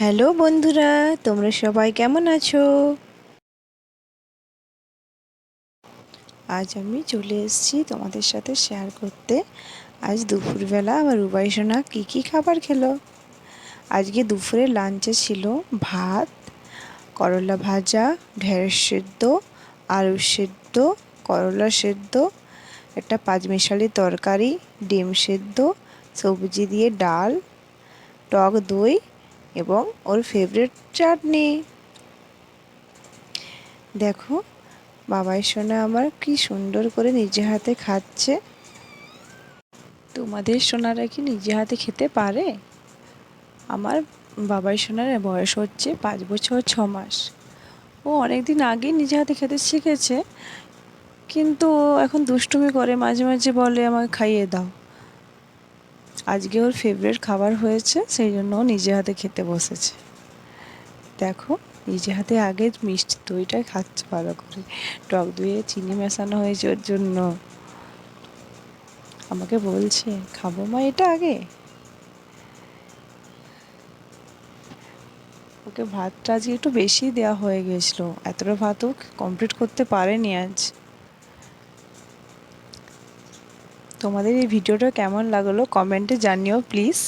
Hello বন্ধুরা, তোমরা সবাই কেমন আছো? আজ আমি চলে এসেছি তোমাদের সাথে শেয়ার করতে। আজ দুপুরবেলা আমার রুবাই সোনা কী কী খাবার খেলো। আজকে দুপুরে লাঞ্চে ছিল ভাত, করলা ভাজা, ঢেঁড়স সেদ্ধ, আলু সেদ্ধ, করলা সেদ্ধ, একটা পাঁচমিশালি তরকারি, ডিম সেদ্ধ, সবজি দিয়ে ডাল, টক দই এবং ওর ফেভারিট চাটনি। দেখো বাবাই সোনা আমার কি সুন্দর করে নিজে হাতে খাচ্ছে। তোমাদের সোনারা কি নিজে হাতে খেতে পারে? আমার বাবাই সোনার বয়স হচ্ছে 5 বছর 6 মাস। ও অনেক দিন আগেই নিজে হাতে খেতে শিখেছে, কিন্তু ও এখন দুষ্টুমি করে, মাঝে মাঝে বলে আমাকে খাইয়ে দাও। আজকে ওর ফেভারিট খাবার হয়েছে, সেই জন্য ও নিজে হাতে খেতে বসেছে। দেখো নিজে হাতে আগে মিষ্টি দইটাই খাচ্ছে ভালো করে, টক দইয়ে চিনি মেশানো হয়েছে ওর জন্য। আমাকে বলছে খাবো মা এটা আগে। ওকে ভাতটা আজকে একটু বেশি দেওয়া হয়ে গেছিলো, এতটা ভাতও কমপ্লিট করতে পারেনি আজ। তোমাদের এই ভিডিওটা কেমন লাগলো কমেন্টে জানিও প্লিজ।